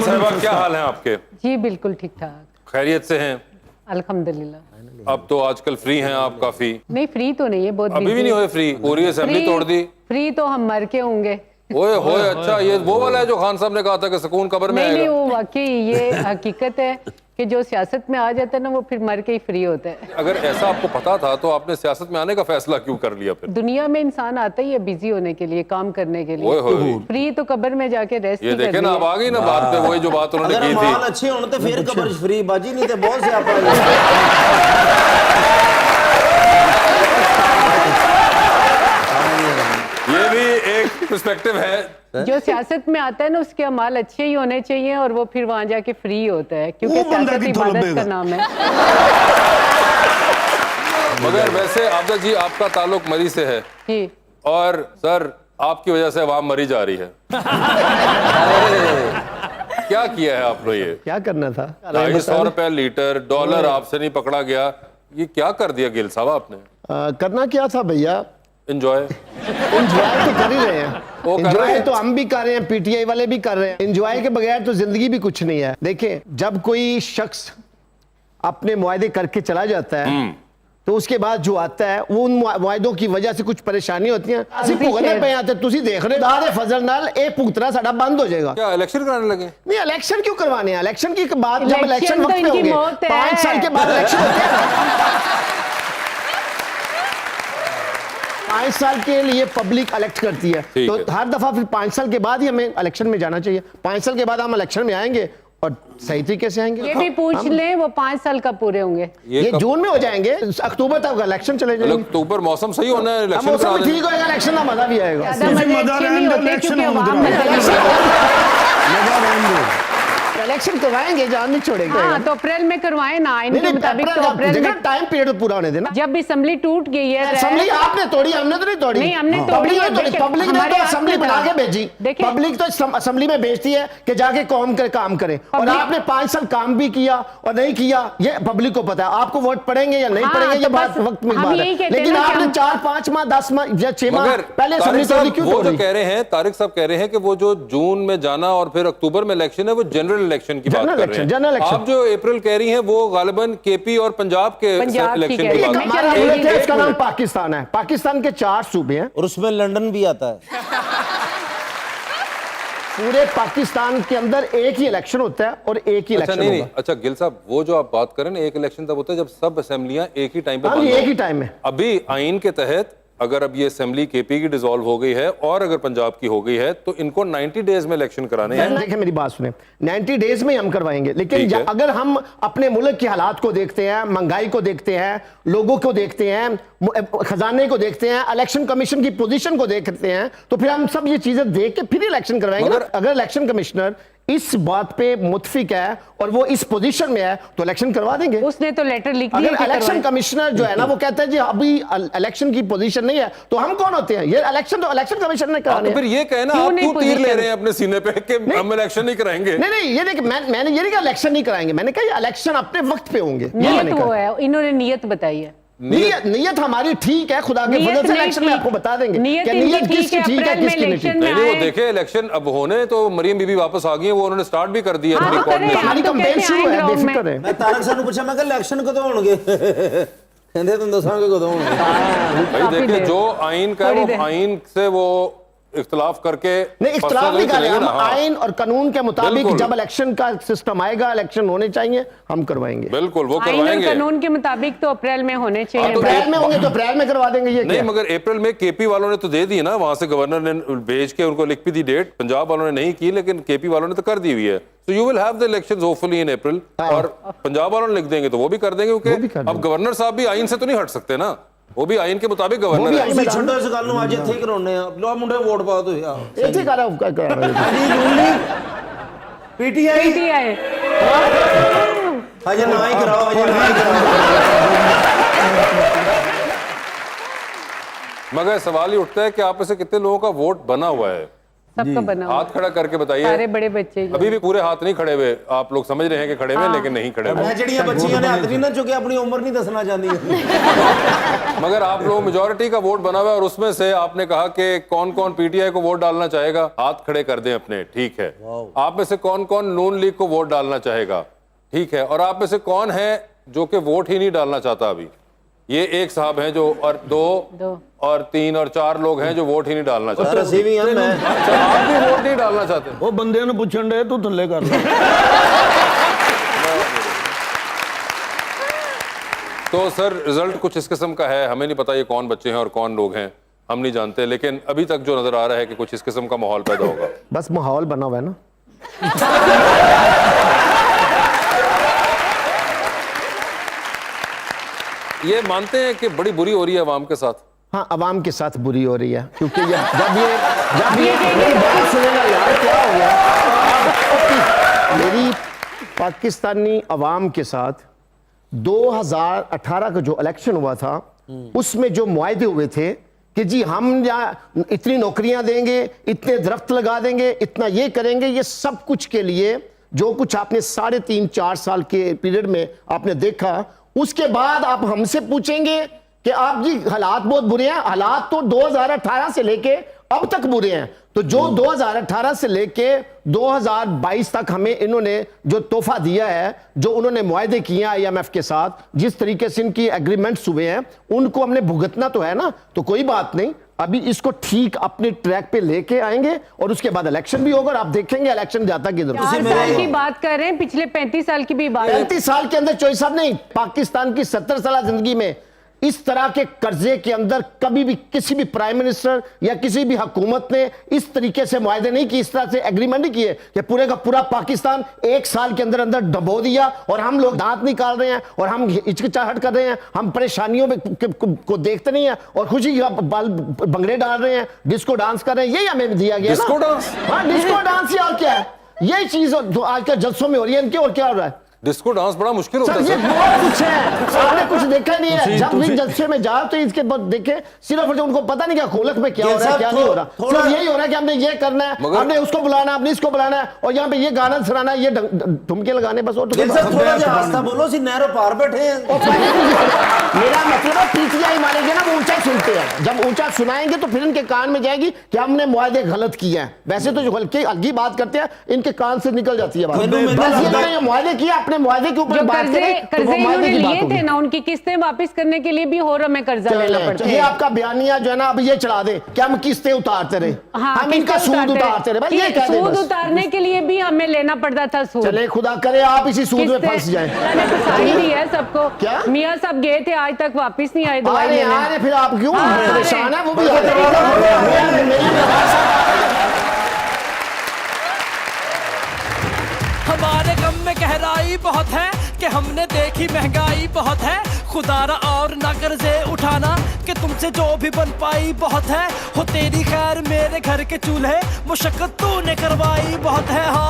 साहिबा, क्या हाल है आपके? जी बिल्कुल ठीक ठाक, खैरियत से हैं? अल्हम्दुलिल्लाह। अब तो आजकल फ्री हैं आप काफी? नहीं फ्री तो नहीं है, बहुत अभी busy भी नहीं हुए फ्री? पूरी असेंबली तोड़ दी? फ्री तो हम मर के होंगे। ओए होए, अच्छा ये वो वाला है जो खान साहब ने कहा था कि सुकून कब्र में नहीं आएगा। वो वाकई ये हकीकत है कि जो सियासत में आ जाता है ना वो फिर मर के ही फ्री होता है। अगर ऐसा आपको पता था तो आपने सियासत में आने का फैसला क्यों कर लिया फिर? दुनिया में इंसान आता ही है बिजी होने के लिए, काम करने के ओए होए। लिए। फ्री तो कब्र में जाके रेस्ट ये ही देखे करनी ना, है। अब आ गई ना बात पे वही जो बात उन्होंने अगर की माल थी। अच्छे होने तो फिर कब्र फ्री बाजी, नहीं तो बहुत से आप ये भी एक पर्सपेक्टिव है। जो सियासत में आता है ना उसके अमाल अच्छे ही होने चाहिए और वो फिर वहां जाके फ्री होता है, क्योंकि वो बंदा सियासत भी तो इबादत लबेगा। का नाम है। मगर वैसे आबदा जी, आपका ताल्लुक मरी से है जी और सर आपकी वजह से अवाम मरी जा रही है। क्या किया है आपने? ये क्या करना था? 250 रुपए लीटर, डॉलर आपसे नहीं पकड़ा गया, ये क्या कर दिया गिल साहब आपने? करना क्या था भैया? एंजॉय एंजॉय तो कर ही रहे हैं। वो कर रहे एंजॉय हैं। तो हम भी कर रहे हैं, पीटीआई वाले भी कर रहे हैं। एंजॉय के बगैर तो जिंदगी भी कुछ नहीं है। देखें, जब कोई शख्स अपने मुआहदे करके चला जाता है तो उसके बाद जो आता है वो उन मुआहदों की वजह से कुछ परेशानी होती है। ਅਸੀਂ ਭੁਗਤਣੇ ਪਏ ਆ ਤੇ ਤੁਸੀਂ ਦੇਖ ਰਹੇ ਹੋ ਦਾਦੇ ਫਜ਼ਲ ਨਾਲ ਇਹ ਭੁਗतना साडा बंद हो जाएगा। क्या इलेक्शन कराने लगे? नहीं, इलेक्शन क्यों करवाने हैं? इलेक्शन की बात जब इलेक्शन तो वक्त पे इनकी होंगे, मौत है। 5 साल के बाद इलेक्शन होते हैं। 5 साल के लिए पब्लिक इलेक्ट करती है, ठीक तो है। हर दफा फिर 5 साल के बाद ही हमें इलेक्शन में जाना चाहिए। 5 साल के बाद हम इलेक्शन में आएंगे और सही तरीके से आएंगे। ये भी पूछ लें वो 5 साल कब पूरे होंगे? ये कब- जून में हो जाएंगे, अक्टूबर तक इलेक्शन चले जाएंगे। अक्टूबर मौसम सही होना है, अब इलेक्शन मौसम करा भी देंगे। ठीक होएगा, इलेक्शन का मजा भी आएगा। ज्यादा मजे मजा अच्छे नहीं होते क्योंकि अवाम इलेक्शन करवाएंगे, जान नहीं छोड़ेंगे। हाँ तो अप्रैल में करवाएं ना, नहीं, इनके नहीं, मुताबिक तो अप्रैल में। टाइम पीरियड पूरा होने देना। जब असेंबली टूट गई है असेंबली आपने तोड़ी, हमने तो नहीं तोड़ी। नहीं, हमने तोड़ी पब्लिक है, ने तोड़ी। देखिए, पब्लिक ने हमारे तो हाथ असेंबली में बना था। के भेजी। देखिए, पब्लिक तो असेंबली में भेजती है कि जाके कौम कर काम करे, और पब्लिक- आपने 5 साल काम भी किया और नहीं किया, ये पब्लिक को पता है। आपको वोट पड़ेंगे या नहीं हाँ, पड़ेंगे ये तो बात बस वक्त में हम बात यही है। कहते हैं लेकिन ना कि आपने हम- 4, 5 माह, 10 माह या 6 माह मगर पहले असेंबली तारिक तोड़ी, साहब क्यों वो जो तोड़ी? कह रहे हैं, तारिक साहब कह रहे हैं कि वो जो जून में जाना और फिर अक्टूबर में इलेक्शन है, वो जनरल इलेक्शन की बात जनरल कर रहे इलेक्शन, हैं। General election. आप जो अप्रैल कह रही हैं वो गालिबन केपी और पंजाब के पंजाब इलेक्शन की की कह बात रही हैं। हमारा एक- मुल्क है, इसका एक नाम मिनट। पाकिस्तान है। पाकिस्तान के 4 सूबे हैं। और उसमें लंदन भी आता है। पूरे पाकिस्तान के अंदर एक ही इलेक्शन होता है और एक ही अच्छा इलेक्शन नहीं होगा। नहीं, अच्छा गिल साहब, वो जो आप बात करें ना, एक इलेक्शन तब होता है जब सब असेंबलियां एक ही टाइम पे हाँ, बंद ये हो। एक ही टाइम है। अभी आइन के तहत अगर अब ये असेंबली केपी की डिसॉल्व हो गई है और अगर पंजाब की हो गई है तो इनको 90 डेज में इलेक्शन कराने हैं। देखिए मेरी बात सुने, 90 डेज में हम करवाएंगे, लेकिन ठीक है। अगर हम अपने मुल्क के हालात को देखते हैं, महंगाई को देखते हैं, लोगों को देखते हैं, खजाने को देखते हैं, इलेक्शन कमीशन की पोजीशन को देखते हैं, तो फिर हम सब ये चीजें देख के फिर इलेक्शन करवाएंगे। मगर- अगर इलेक्शन कमिश्नर इस बात पे मुतफिक है और वो इस पोजीशन में है तो इलेक्शन करवा देंगे। उसने तो लेटर लिख दिया अगर कि इलेक्शन करवाएं। कमिश्नर जो है ना वो कहता है जी अभी इलेक्शन की पोजीशन नहीं है, तो हम कौन होते हैं? ये इलेक्शन तो इलेक्शन कमिश्नर ने आप कराने तो फिर हैं। ये कहना, क्यों आप नहीं क्यों तीर ले पोजीशन? रहे हैं अपने सीने पे कि हम इलेक्शन नहीं कराएंगे? नहीं नहीं, ये देखिए, मैंने ये नहीं कहा इलेक्शन नहीं कराएंगे, मैंने कहा इलेक्शन अपने वक्त पे होंगे। ये मैंने नियत वो कहा। है, इन्होंने नियत बताई है। नियत हमारी ठीक है, खुदा के नियत फजल से नहीं इलेक्शन में ठीक। आपको बता देंगे नियत कि इनकी नियत ठीक किसकी है, ठीक है, अप्रैल में किसकी नहीं इलेक्शन ठीक। में नहीं वो आए। देखे, इलेक्शन अब होने तो मरियम बीबी वापस आ गई हैं, वो उन्होंने स्टार्ट भी कर दिया हाँ, अपनी तो करें। coordination। हमारी हम तो कंपेन कहते शुरू हैं है, ग्राउंड में। बेफिक्र है। मैं तारक साहब ने पूछा, मैं इलेक्शन कदों होणगे? कहंदे तुम दसांगे कदों होणगे। भाई काफी देखिए, देर। जो आइन का है थोड़ी वो देर। आइन से वो इख्तलाफ करके नहीं, इख्तलाफ फैसला नहीं कर रहे चलेगा हम, ना, हाँ। आइन और कानून के मुताबिक बिल्कुल। जब इलेक्शन का सिस्टम आएगा, इलेक्शन होने चाहिए, हम करवाएंगे। बिल्कुल वो आइन और करवाएंगे। कानून के मुताबिक तो अप्रैल में होने चाहिए। हाँ, तो अप्रैल में होंगे तो अप्रैल में करवा देंगे। ये नहीं क्या? मगर अप्रैल में केपी वालों ने तो दे दी ना, वहां से गवर्नर ने भेज के उनको लिख भी दी डेट। पंजाब वालों ने नहीं की, लेकिन केपी वालों ने तो कर दी हुई है। तो you will have the elections hopefully in April. और पंजाब वालों ने लिख देंगे तो वो भी कर देंगे, वो भी क्योंकि कर अब देंगे। गवर्नर साहब भी आइन से तो नहीं हट सकते ना, वो भी आइन के मुताबिक गवर्नर भी है। आइन- ਤੁਸੀਂ ਛੱਡੋ ਇਸ ਗੱਲ ਨੂੰ, ਅੱਜ ਇੱਥੇ ਹੀ ਕਰਾਉਣੇ ਆ। ਲੋ ਮੁੰਡੇ ਵੋਟ ਪਾਓ ਤੁਸੀਂ। ਆਓ ਇੱਥੇ ਕਰ ਰਹੇ ਹੋ। ਹਾਂਜੀ ਜੁੰਡੀ ਪੀਟੀਆਈ PTI ਹਜੇ ਨਾ ਹੀ ਕਰਾਓ, ਹਜੇ ਨਾ ही ਕਰਾਓ। मगर सवाल ये उठता है कि आप में से कितने लोगों का वोट बना हुआ है? सबका बना हुआ। हाथ खड़ा करके बताइए। सारे बड़े बच्चे ही अभी भी पूरे हाथ नहीं खड़े हुए, आप लोग समझ रहे हैं कि खड़े हुए, लेकिन नहीं खड़े हुए। मैं जड़ियां बच्चियां ने हाथ नहीं ना चुके, अपनी उम्र नहीं दसना चाहती। मगर आप लोग मेजोरिटी का वोट बना हुआ है और उसमें से आपने कहा कि कौन कौन पीटीआई को वोट डालना चाहेगा, हाथ खड़े कर दें अपने। ठीक है। आप में से कौन कौन नून लीग को वोट डालना चाहेगा? ठीक है। और आप में से कौन है जो कि वोट ही नहीं डालना चाहता? अभी ये एक साहब हैं जो, और दो और 3 और 4 लोग हैं जो वोट ही नहीं डालना चाहते। ਅਸੀਂ ਵੀ ਹਾਂ ਮੈਂ। अच्छा, आप भी वोट नहीं डालना चाहते? ਉਹ ਬੰਦਿਆਂ ਨੂੰ ਪੁੱਛਣ ਦੇ ਤੂੰ ਥੱਲੇ ਕਰ ਲੈ। तो सर रिजल्ट कुछ इस किस्म का है, हमें नहीं पता ये कौन बच्चे हैं और कौन लोग हैं, हम नहीं जानते, लेकिन अभी तक जो नजर आ रहा है कि कुछ इस किस्म का माहौल पैदा होगा। बस माहौल बना हुआ है ना। ये मानते हैं कि बड़ी बुरी हो रही है अवाम के साथ? हाँ, अवाम के साथ बुरी हो रही है, क्योंकि जब ये मेरी बात सुनेगा यार, क्या हो गया मेरी पाकिस्तानी अवाम के साथ 2018 का जो इलेक्शन हुआ था, उसमें जो मुआहदे हुए थे कि जी हम यहाँ इतनी नौकरियां देंगे, इतने दरख्त लगा देंगे, इतना ये करेंगे, ये सब कुछ के लिए जो कुछ आपने 3.5-4 साल के पीरियड में आपने देखा, उसके बाद आप हमसे पूछेंगे कि आप जी हालात बहुत बुरे हैं। हालात तो 2018 से लेके अब तक बुरे हैं। तो जो 2018 से लेके 2022 तक हमें इन्होंने जो तोहफा दिया है, जो उन्होंने मुआहदे किए हैं IMF के साथ, जिस तरीके से इनकी एग्रीमेंट्स हुए हैं, उनको हमने भुगतना तो है ना। तो कोई बात नहीं, अभी इसको ठीक अपने ट्रैक पे लेके आएंगे और उसके बाद इलेक्शन भी होगा और आप देखेंगे इलेक्शन जाता किधर। 4 साल की बात कर रहे हैं, पिछले 35 साल की भी बात। 35 साल के अंदर चोई साहब नहीं, पाकिस्तान की 70 साल जिंदगी में इस तरह के कर्जे के अंदर कभी भी किसी भी प्राइम मिनिस्टर या किसी भी हुकूमत ने इस तरीके से मुआहदे नहीं किए, इस तरह से एग्रीमेंट नहीं किए कि पूरे का पूरा पाकिस्तान 1 साल के अंदर अंदर डबो दिया और हम लोग दांत निकाल रहे हैं और हम हिचकिचाहट कर रहे हैं, हम परेशानियों में को देखते नहीं है और खुशी बाल भंगड़े डाल रहे हैं, डिस्को डांस कर रहे हैं। यही हमें दिया गया। Disco dance? हाँ, डिस्को डांस ही, और क्या है? यही चीज जो आजकल जलसों में हो रही है इनके, और क्या हो रहा है? डिस्को डांस बड़ा मुश्किल होता सर, है। ये बहुत कुछ है, आपने कुछ देखा नहीं है। जब भी जलसे में जाओ तो इसके बाद देखे, सिर्फ उनको पता नहीं क्या खोलक में क्या हो रहा है, क्या नहीं हो रहा। सिर्फ यही हो रहा है कि हमने ये करना है, हमने उसको बुलाना, हमने इसको बुलाना है और यहाँ पे ये गाना सुनाना है, ये ठुमके लगाने, बस। और थोड़ा सा रास्ता बोलो, सी नहरों पार बैठे हैं। मेरा मतलब है PTI मानेंगे ना, वो ऊंचा सुनते हैं। जब ऊंचा सुनाएंगे तो फिर इनके कान में जाएगी कि हमने मुआहदे गलत किए हैं। वैसे तो जो हल्की बात करते हैं, इनके कान से निकल जाती है बात। ये मुआहदे किया, अपने मुआहदे के ऊपर कर्जे इन्होंने लिए थे ना, उनकी किस्तें वापस करने के लिए भी और हमें कर्जा लेना पड़ता है। ये आपका बयानिया जो है ना, अब ये चढ़ा दे कि हम किस्तें उतारते रहे, हम इनका सूद उतारते रहे। भाई ये कह दे, सूद उतारने के लिए भी हमें लेना पड़ता था सूद। चले खुदा करे आप इसी सूद में फंस जाए। दी है सबको। क्या मियाँ साहब गए थे, आज तक वापिस नहीं आए दवाई लेने। फिर आप क्यों परेशान है? वो भी हमारे गम में गहराई बहुत है कि हमने देखी महंगाई बहुत है। खुदारा और ना कर्जे उठाना कि तुमसे जो भी बन पाई बहुत है। हो तेरी खैर मेरे घर के चूल्हे, मुशक्कत तूने करवाई बहुत है। हाँ